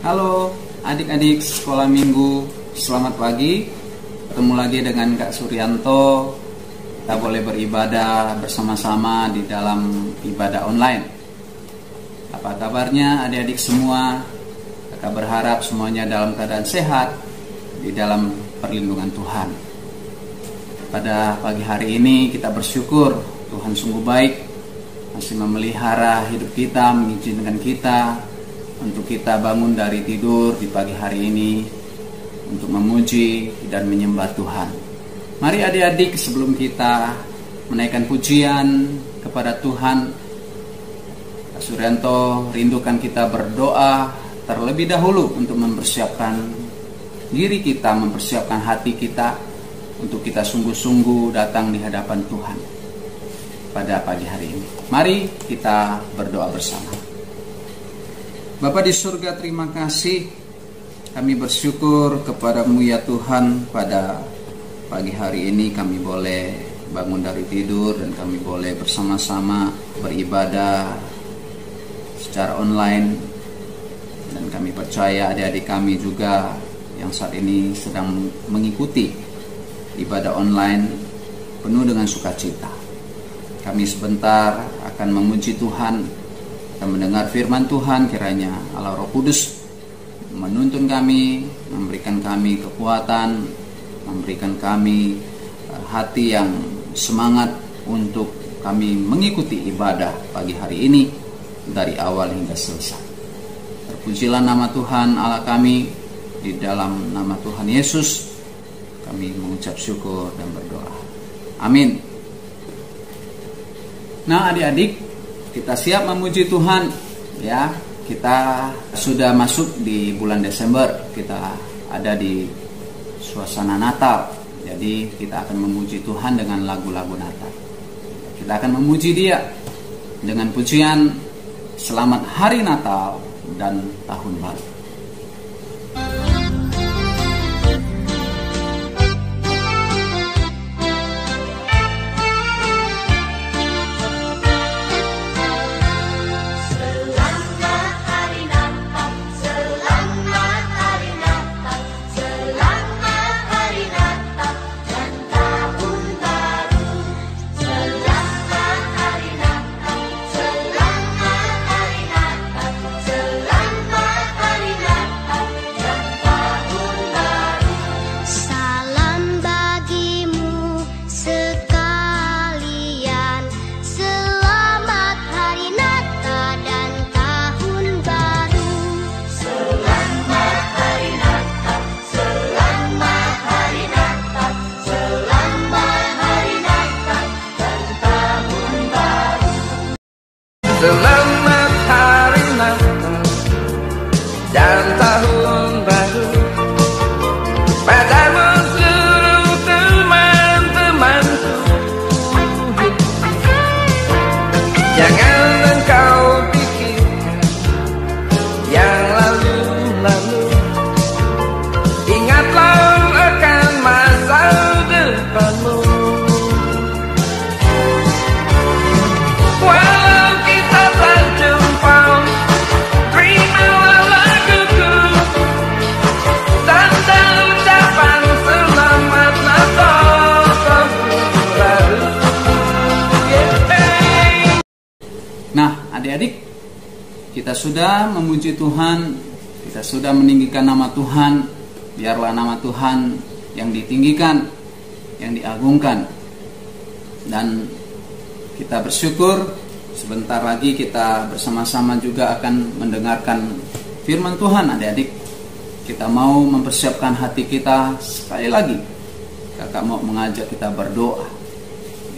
Halo adik-adik sekolah minggu, selamat pagi. Ketemu lagi dengan Kak Suryanto. Kita boleh beribadah bersama-sama di dalam ibadah online. Apa kabarnya adik-adik semua? Kakak berharap semuanya dalam keadaan sehat di dalam perlindungan Tuhan. Pada pagi hari ini kita bersyukur Tuhan sungguh baik, masih memelihara hidup kita, mengizinkan kita untuk kita bangun dari tidur di pagi hari ini untuk memuji dan menyembah Tuhan. Mari adik-adik, sebelum kita menaikkan pujian kepada Tuhan, Pak Suryanto rindukan kita berdoa terlebih dahulu untuk mempersiapkan diri kita, mempersiapkan hati kita untuk kita sungguh-sungguh datang di hadapan Tuhan pada pagi hari ini. Mari kita berdoa bersama. Bapa di surga, terima kasih. Kami bersyukur kepadamu ya Tuhan, pada pagi hari ini kami boleh bangun dari tidur dan kami boleh bersama-sama beribadah secara online. Dan kami percaya adik-adik kami juga yang saat ini sedang mengikuti ibadah online penuh dengan sukacita. Kami sebentar akan memuji Tuhan, kita mendengar firman Tuhan. Kiranya Allah Roh Kudus menuntun kami, memberikan kami kekuatan, memberikan kami hati yang semangat untuk kami mengikuti ibadah pagi hari ini dari awal hingga selesai. Terpujilah nama Tuhan Allah kami. Di dalam nama Tuhan Yesus kami mengucap syukur dan berdoa. Amin. Nah adik-adik, kita siap memuji Tuhan ya. Kita sudah masuk di bulan Desember, kita ada di suasana Natal. Jadi kita akan memuji Tuhan dengan lagu-lagu Natal. Kita akan memuji Dia dengan pujian Selamat Hari Natal dan Tahun Baru. Selamat Hari Natal dan Tahun Baru padamu seluruh teman-temanku. Jangan engkau pikirkan yang lalu-lalu, ingatlah akan masa depanmu. Nah adik-adik, kita sudah memuji Tuhan, kita sudah meninggikan nama Tuhan. Biarlah nama Tuhan yang ditinggikan, yang diagungkan. Dan kita bersyukur sebentar lagi kita bersama-sama juga akan mendengarkan firman Tuhan. Adik-adik, kita mau mempersiapkan hati kita. Sekali lagi kakak mau mengajak kita berdoa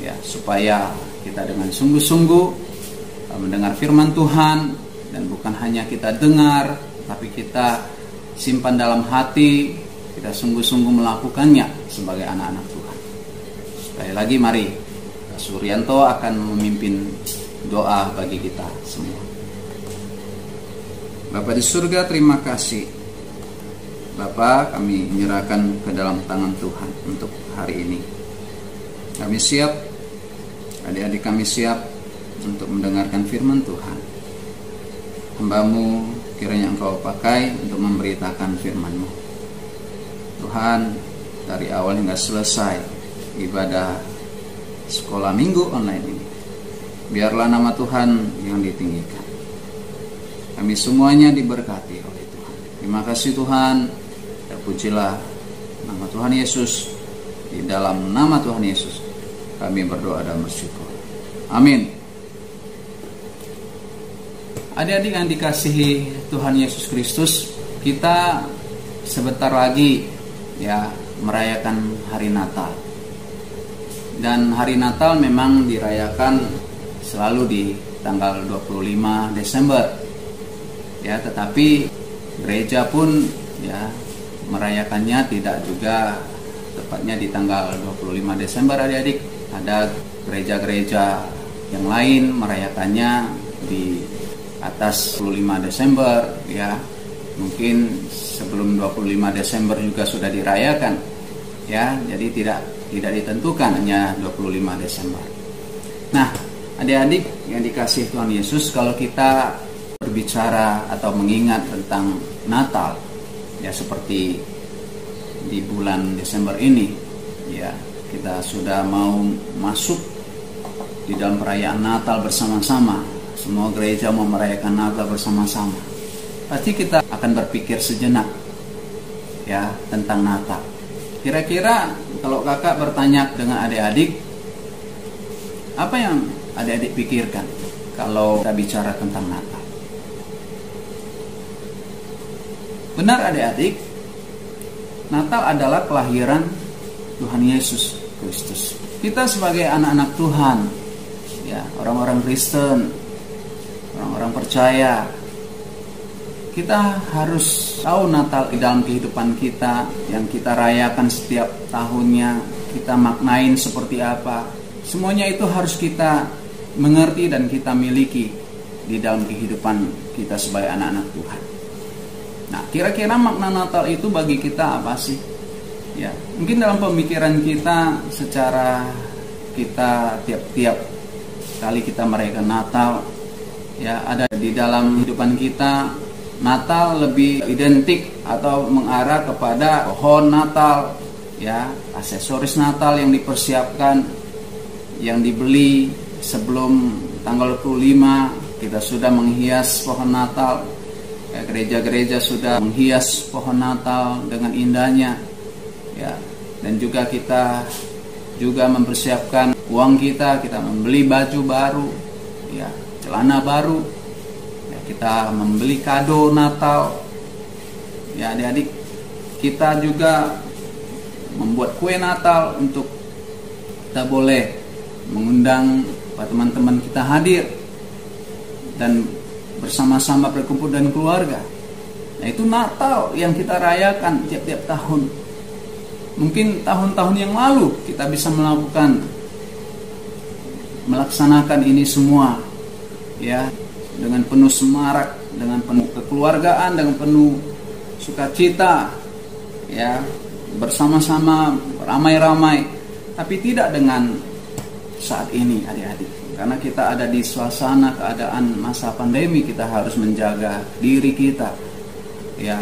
ya, supaya kita dengan sungguh-sungguh mendengar firman Tuhan, dan bukan hanya kita dengar, tapi kita simpan dalam hati, kita sungguh-sungguh melakukannya sebagai anak-anak Tuhan. Sekali lagi mari Pak Suryanto akan memimpin doa bagi kita semua. Bapa di surga, terima kasih Bapa, kami menyerahkan ke dalam tangan Tuhan untuk hari ini. Kami siap, adik-adik kami siap untuk mendengarkan firman Tuhan. Hamba-Mu kiranya Engkau pakai untuk memberitakan firman-Mu. Tuhan, dari awal hingga selesai ibadah sekolah minggu online ini, biarlah nama Tuhan yang ditinggikan. Kami semuanya diberkati oleh Tuhan. Terima kasih Tuhan. Terpujilah nama Tuhan Yesus. Di dalam nama Tuhan Yesus kami berdoa dan bersyukur. Amin. Adik-adik yang dikasihi Tuhan Yesus Kristus, kita sebentar lagi ya merayakan hari Natal. Dan hari Natal memang dirayakan selalu di tanggal 25 Desember. Ya, tetapi gereja pun ya merayakannya tidak juga tepatnya di tanggal 25 Desember adik-adik. Ada gereja-gereja yang lain merayakannya di atas 25 Desember ya. Mungkin sebelum 25 Desember juga sudah dirayakan ya. Jadi tidak ditentukan hanya 25 Desember. Nah, adik-adik yang dikasihi Tuhan Yesus, kalau kita berbicara atau mengingat tentang Natal ya, seperti di bulan Desember ini ya, kita sudah mau masuk di dalam perayaan Natal bersama-sama. Semua gereja mau merayakan Natal bersama-sama. Pasti kita akan berpikir sejenak ya tentang Natal. Kira-kira kalau kakak bertanya dengan adik-adik, apa yang adik-adik pikirkan kalau kita bicara tentang Natal? Benar adik-adik, Natal adalah kelahiran Tuhan Yesus Kristus. Kita sebagai anak-anak Tuhan, ya, orang-orang Kristen, orang-orang percaya, kita harus tahu Natal di dalam kehidupan kita yang kita rayakan setiap tahunnya, kita maknain seperti apa. Semuanya itu harus kita mengerti dan kita miliki di dalam kehidupan kita sebagai anak-anak Tuhan. Nah, kira-kira makna Natal itu bagi kita apa sih? Ya, mungkin dalam pemikiran kita secara kita tiap-tiap kali kita merayakan Natal, ya ada di dalam kehidupan kita, Natal lebih identik atau mengarah kepada pohon Natal, ya, aksesoris Natal yang dipersiapkan, yang dibeli sebelum tanggal 25, kita sudah menghias pohon Natal. Gereja-gereja sudah menghias pohon Natal dengan indahnya ya, dan juga kita juga mempersiapkan uang kita membeli baju baru ya, celana baru ya, kita membeli kado Natal ya adik-adik. Kita juga membuat kue Natal untuk kita boleh mengundang teman-teman kita hadir dan bersama-sama berkumpul dan keluarga. Nah, itu Natal yang kita rayakan tiap-tiap tahun. Mungkin tahun-tahun yang lalu kita bisa melaksanakan ini semua ya dengan penuh semarak, dengan penuh kekeluargaan, dengan penuh sukacita ya, bersama-sama ramai-ramai. Tapi tidak dengan saat ini adik-adik. Karena kita ada di suasana keadaan masa pandemi, kita harus menjaga diri kita ya,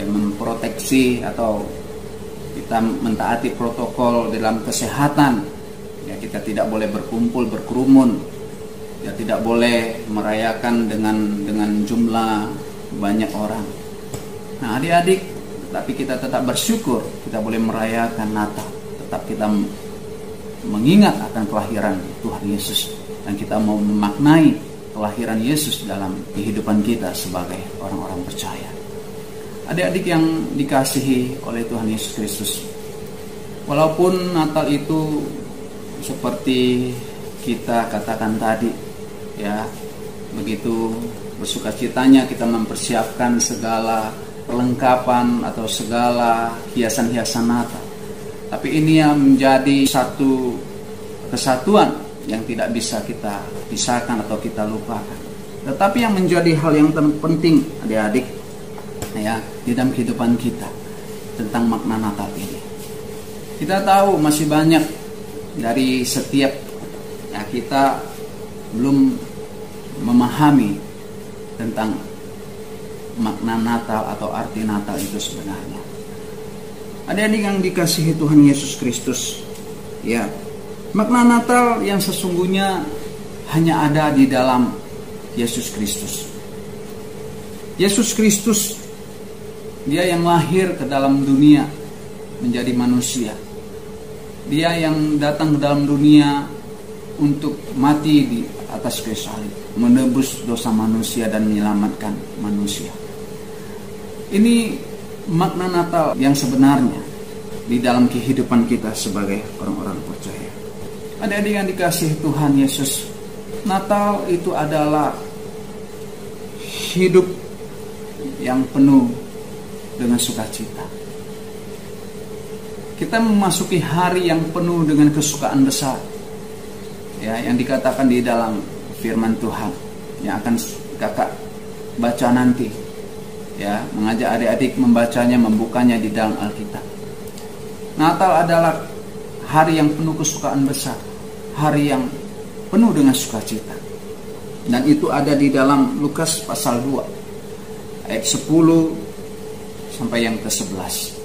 memproteksi atau kita mentaati protokol dalam kesehatan ya. Kita tidak boleh berkumpul berkerumun ya, tidak boleh merayakan dengan jumlah banyak orang. Nah adik-adik, tapi kita tetap bersyukur kita boleh merayakan Natal, tetap kita mengingat akan kelahiran Tuhan Yesus, dan kita mau memaknai kelahiran Yesus dalam kehidupan kita sebagai orang-orang percaya. Adik-adik yang dikasihi oleh Tuhan Yesus Kristus, walaupun Natal itu seperti kita katakan tadi ya, begitu bersukacitanya kita mempersiapkan segala perlengkapan atau segala hiasan-hiasan Natal. Tapi ini yang menjadi satu kesatuan yang tidak bisa kita pisahkan atau kita lupakan. Tetapi yang menjadi hal yang terpenting adik-adik ya di dalam kehidupan kita tentang makna Natal ini. Kita tahu masih banyak dari setiap ya, kita belum memahami tentang makna Natal atau arti Natal itu sebenarnya. Adik-adik yang dikasihi Tuhan Yesus Kristus, ya, makna Natal yang sesungguhnya hanya ada di dalam Yesus Kristus. Yesus Kristus, Dia yang lahir ke dalam dunia menjadi manusia. Dia yang datang ke dalam dunia untuk mati di atas kayu salib, menebus dosa manusia dan menyelamatkan manusia. Ini makna Natal yang sebenarnya di dalam kehidupan kita sebagai orang-orang percaya. Adik-adik yang dikasihi Tuhan Yesus, Natal itu adalah hidup yang penuh dengan sukacita. Kita memasuki hari yang penuh dengan kesukaan besar, ya, yang dikatakan di dalam firman Tuhan yang akan kakak baca nanti, ya, mengajak adik-adik membacanya, membukanya di dalam Alkitab. Natal adalah hari yang penuh kesukaan besar, hari yang penuh dengan sukacita. Dan itu ada di dalam Lukas pasal 2 ayat 10 sampai yang ke-11.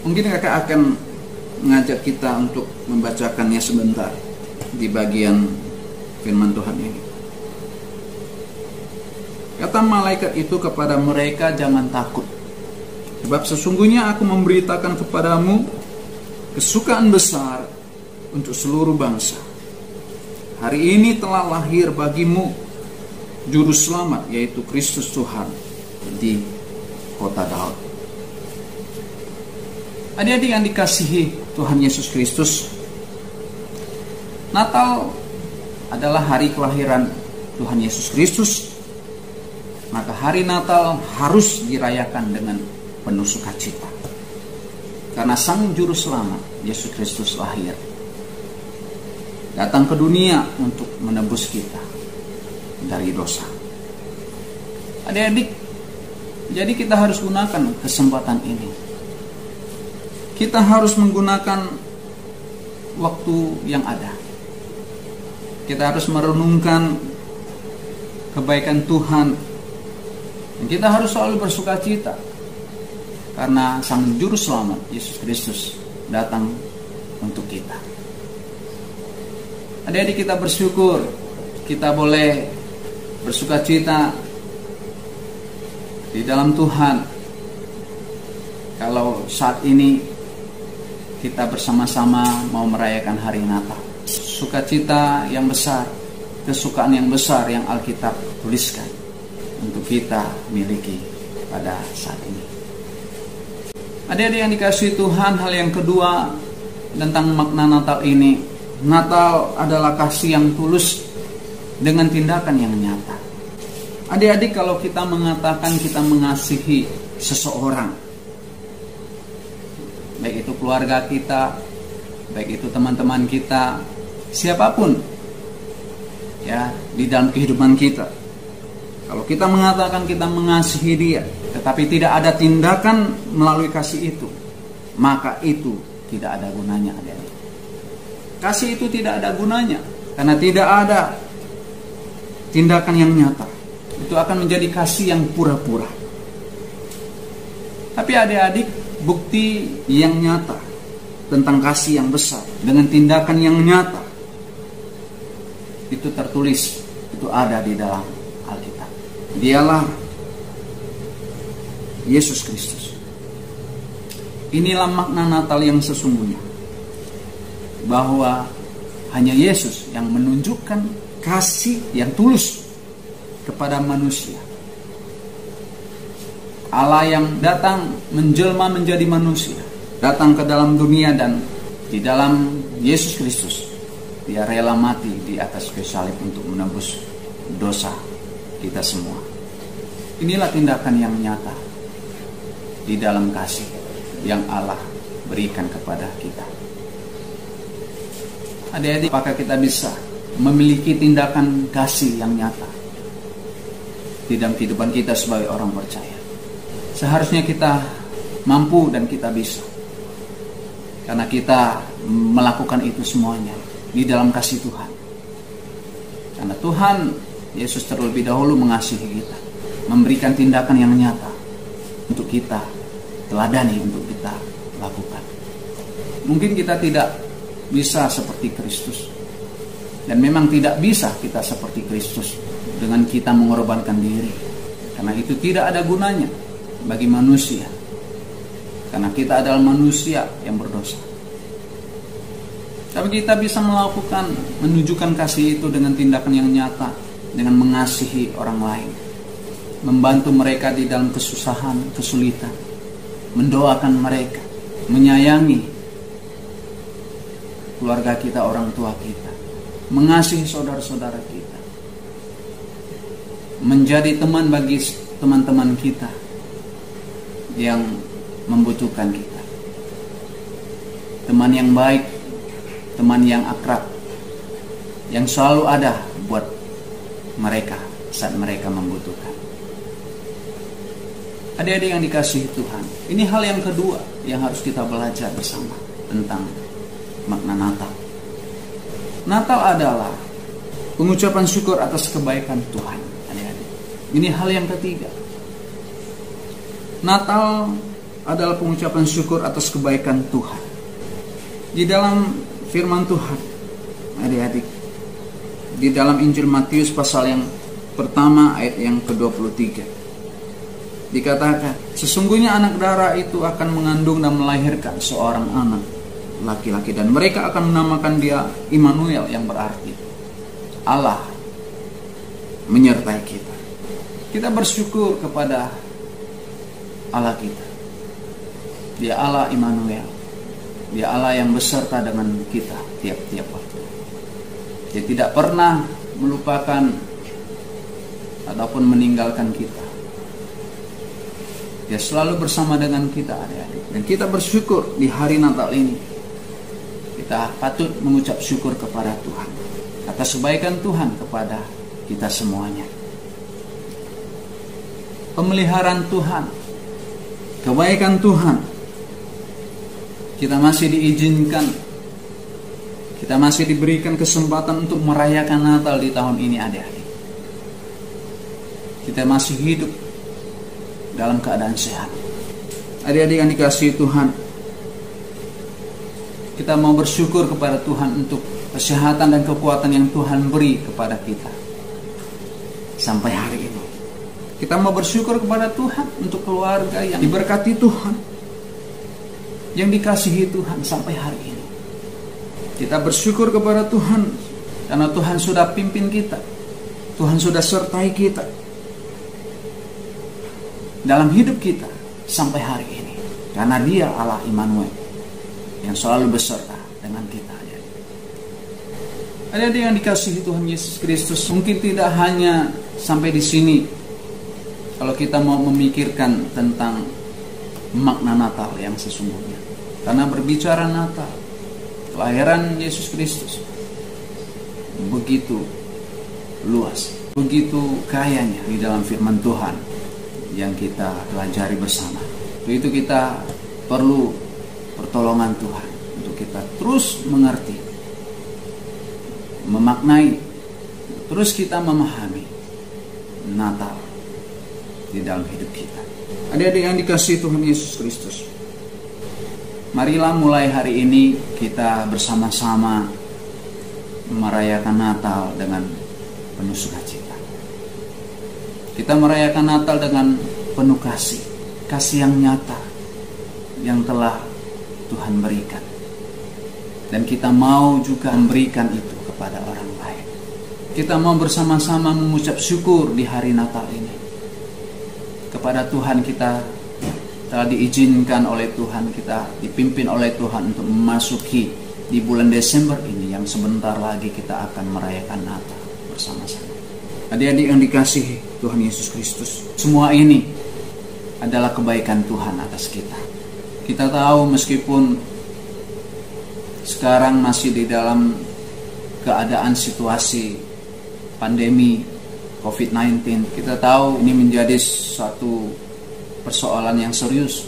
Mungkin kakak akan mengajak kita untuk membacakannya sebentar di bagian firman Tuhan ini. Kata malaikat itu kepada mereka, jangan takut, sebab sesungguhnya aku memberitakan kepadamu kesukaan besar untuk seluruh bangsa. Hari ini telah lahir bagimu juru selamat, yaitu Kristus Tuhan, di kota Daud. Adik-adik yang dikasihi Tuhan Yesus Kristus, Natal adalah hari kelahiran Tuhan Yesus Kristus. Maka hari Natal harus dirayakan dengan penuh sukacita, karena Sang Juru Selamat Yesus Kristus lahir, datang ke dunia untuk menebus kita dari dosa. Adik-adik, jadi kita harus gunakan kesempatan ini. Kita harus menggunakan waktu yang ada. Kita harus merenungkan kebaikan Tuhan. Dan kita harus selalu bersukacita, karena Sang Juru Selamat Yesus Kristus datang untuk kita. Adik-adik, kita bersyukur kita boleh bersukacita di dalam Tuhan. Kalau saat ini kita bersama-sama mau merayakan hari Natal, sukacita yang besar, kesukaan yang besar yang Alkitab tuliskan untuk kita miliki pada saat ini. Adik-adik yang dikasihi Tuhan, hal yang kedua tentang makna Natal ini, Natal adalah kasih yang tulus dengan tindakan yang nyata. Adik-adik, kalau kita mengatakan kita mengasihi seseorang, baik itu keluarga kita, baik itu teman-teman kita, siapapun, ya, di dalam kehidupan kita, kalau kita mengatakan kita mengasihi dia, tetapi tidak ada tindakan melalui kasih itu, maka itu tidak ada gunanya, adik-adik. Kasih itu tidak ada gunanya, karena tidak ada tindakan yang nyata. Itu akan menjadi kasih yang pura-pura. Tapi adik-adik, bukti yang nyata tentang kasih yang besar dengan tindakan yang nyata itu tertulis, itu ada di dalam Alkitab. Dialah Yesus Kristus. Inilah makna Natal yang sesungguhnya, bahwa hanya Yesus yang menunjukkan kasih yang tulus kepada manusia. Allah yang datang menjelma menjadi manusia, datang ke dalam dunia, dan di dalam Yesus Kristus Dia rela mati di atas kayu salib untuk menebus dosa kita semua. Inilah tindakan yang nyata di dalam kasih yang Allah berikan kepada kita. Adik-adik, apakah kita bisa memiliki tindakan kasih yang nyata di dalam kehidupan kita sebagai orang percaya? Seharusnya kita mampu dan kita bisa, karena kita melakukan itu semuanya di dalam kasih Tuhan. Karena Tuhan Yesus terlebih dahulu mengasihi kita, memberikan tindakan yang nyata untuk kita teladani, untuk kita lakukan. Mungkin kita tidak bisa seperti Kristus, dan memang tidak bisa kita seperti Kristus dengan kita mengorbankan diri, karena itu tidak ada gunanya bagi manusia, karena kita adalah manusia yang berdosa. Tapi kita bisa melakukan, menunjukkan kasih itu dengan tindakan yang nyata, dengan mengasihi orang lain, membantu mereka di dalam kesusahan, kesulitan, mendoakan mereka, menyayangi keluarga kita, orang tua kita, mengasihi saudara-saudara kita, menjadi teman bagi teman-teman kita yang membutuhkan kita, teman yang baik, teman yang akrab, yang selalu ada buat mereka saat mereka membutuhkan. Adik-adik yang dikasihi Tuhan, ini hal yang kedua yang harus kita belajar bersama tentang makna Natal. Natal adalah pengucapan syukur atas kebaikan Tuhan, adik-adik. Ini hal yang ketiga. Natal adalah pengucapan syukur atas kebaikan Tuhan. Di dalam firman Tuhan, adik-adik, di dalam Injil Matius pasal yang pertama ayat yang ke-23, dikatakan, sesungguhnya anak darah itu akan mengandung dan melahirkan seorang anak laki-laki, dan mereka akan menamakan dia Immanuel, yang berarti Allah menyertai kita. Kita bersyukur kepada Allah kita. Dia Allah Immanuel. Dia Allah yang beserta dengan kita tiap-tiap waktu. Dia tidak pernah melupakan ataupun meninggalkan kita. Dia selalu bersama dengan kita, adik-adik. Dan kita bersyukur di hari Natal ini. Kita patut mengucap syukur kepada Tuhan atas kebaikan Tuhan kepada kita semuanya. Pemeliharaan Tuhan, kebaikan Tuhan, kita masih diizinkan, kita masih diberikan kesempatan untuk merayakan Natal di tahun ini, adik-adik. Kita masih hidup dalam keadaan sehat. Adik-adik yang dikasihi Tuhan, kita mau bersyukur kepada Tuhan untuk kesehatan dan kekuatan yang Tuhan beri kepada kita sampai hari ini. Kita mau bersyukur kepada Tuhan untuk keluarga yang diberkati Tuhan, yang dikasihi Tuhan sampai hari ini. Kita bersyukur kepada Tuhan karena Tuhan sudah pimpin kita, Tuhan sudah sertai kita dalam hidup kita sampai hari ini, karena Dia Allah Immanuel yang selalu beserta dengan kita. Adik-adik yang dikasihi Tuhan Yesus Kristus, mungkin tidak hanya sampai di sini. Kalau kita mau memikirkan tentang makna Natal yang sesungguhnya, karena berbicara Natal, kelahiran Yesus Kristus begitu luas, begitu kayanya di dalam firman Tuhan yang kita pelajari bersama. Itu kita perlu pertolongan Tuhan untuk kita terus mengerti, memaknai, terus kita memahami Natal di dalam hidup kita. Adik-adik yang dikasihi Tuhan Yesus Kristus, marilah mulai hari ini kita bersama-sama merayakan Natal dengan penuh sukacita. Kita merayakan Natal dengan penuh kasih, kasih yang nyata yang telah Tuhan berikan, dan kita mau juga memberikan itu kepada orang lain. Kita mau bersama-sama mengucap syukur di hari Natal ini kepada Tuhan. Kita telah diizinkan oleh Tuhan, kita dipimpin oleh Tuhan untuk memasuki di bulan Desember ini yang sebentar lagi kita akan merayakan Natal bersama-sama. Adik-adik yang dikasihi Tuhan Yesus Kristus, semua ini adalah kebaikan Tuhan atas kita. Kita tahu meskipun sekarang masih di dalam keadaan situasi pandemi COVID-19, kita tahu ini menjadi suatu persoalan yang serius.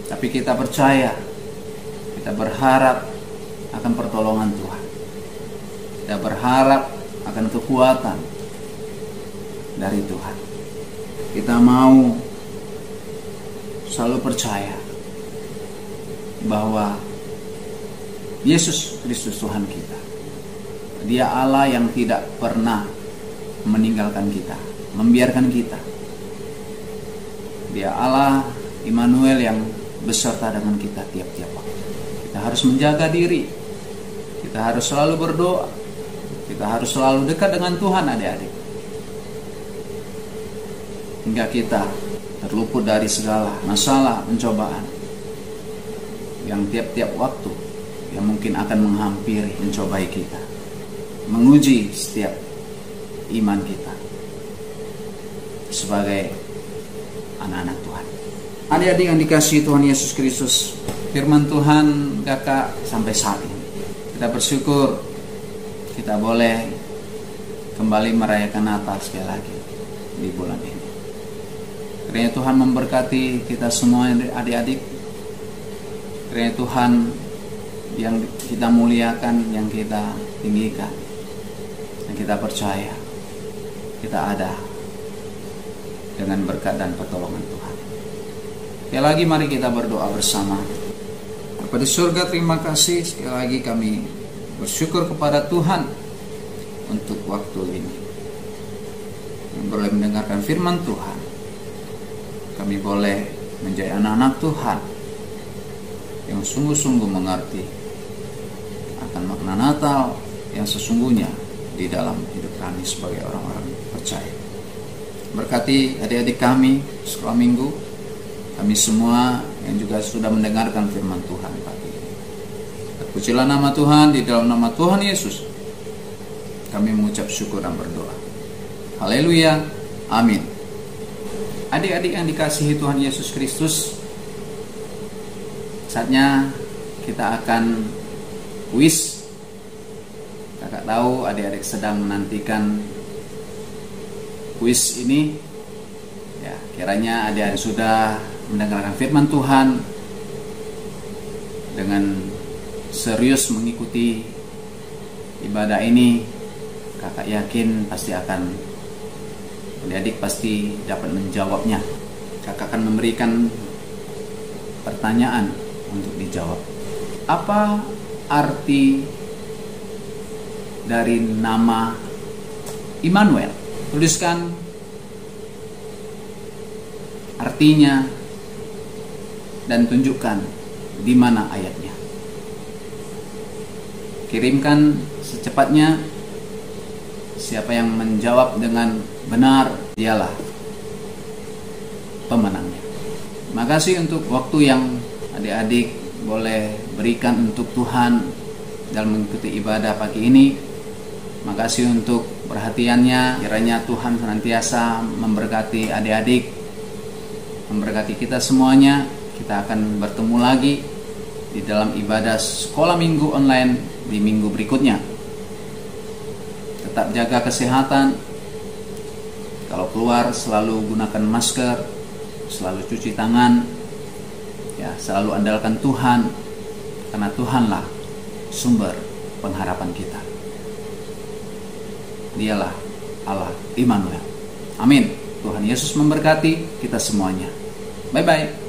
Tapi kita percaya, kita berharap akan pertolongan Tuhan. Kita berharap akan kekuatan dari Tuhan. kita mau selalu percaya bahwa Yesus Kristus Tuhan kita. Dia Allah yang tidak pernah meninggalkan kita, membiarkan kita. Dia Allah Immanuel yang beserta dengan kita tiap-tiap waktu. Kita harus menjaga diri. Kita harus selalu berdoa. Kita harus selalu dekat dengan Tuhan, adik-adik. Hingga kita terluput dari segala masalah, pencobaan yang tiap-tiap waktu yang mungkin akan menghampiri, mencobai kita, menguji setiap iman kita sebagai anak-anak Tuhan. Adik-adik yang dikasihi Tuhan Yesus Kristus, firman Tuhan kakak sampai saat ini, kita bersyukur kita boleh kembali merayakan Natal sekali lagi di bulan ini. Kiranya Tuhan memberkati kita semua adik-adik. Kiranya Tuhan yang kita muliakan, yang kita tinggikan, yang kita percaya kita ada dengan berkat dan pertolongan Tuhan. Sekali lagi mari kita berdoa bersama. Bapa di surga, terima kasih sekali lagi kami bersyukur kepada Tuhan untuk waktu ini yang boleh mendengarkan firman Tuhan. Kami boleh menjadi anak-anak Tuhan yang sungguh-sungguh mengerti akan makna Natal yang sesungguhnya di dalam hidup kami sebagai orang-orang percaya. Berkati adik-adik kami sekolah minggu, kami semua yang juga sudah mendengarkan firman Tuhan pagi ini. Terpujilah nama Tuhan, di dalam nama Tuhan Yesus kami mengucap syukur dan berdoa. Haleluya, amin. Adik-adik yang dikasihi Tuhan Yesus Kristus, saatnya kita akan kuis. Kakak tahu adik-adik sedang menantikan kuis ini. Ya, kiranya adik-adik sudah mendengarkan firman Tuhan dengan serius mengikuti ibadah ini. Kakak yakin pasti adik-adik pasti dapat menjawabnya. Kakak akan memberikan pertanyaan untuk dijawab. Apa arti dari nama Immanuel? Tuliskan artinya dan tunjukkan di mana ayatnya. Kirimkan secepatnya. Siapa yang menjawab dengan benar, dialah pemenangnya. Terima kasih untuk waktu yang adik-adik boleh berikan untuk Tuhan dalam mengikuti ibadah pagi ini. Terima kasih untuk perhatiannya. Kiranya Tuhan senantiasa memberkati adik-adik, memberkati kita semuanya. Kita akan bertemu lagi di dalam ibadah sekolah minggu online di minggu berikutnya. Tetap jaga kesehatan. Kalau keluar selalu gunakan masker, selalu cuci tangan. Ya, selalu andalkan Tuhan, karena Tuhanlah sumber pengharapan kita. Dialah Allah Immanuel. Amin. Tuhan Yesus memberkati kita semuanya. Bye-bye.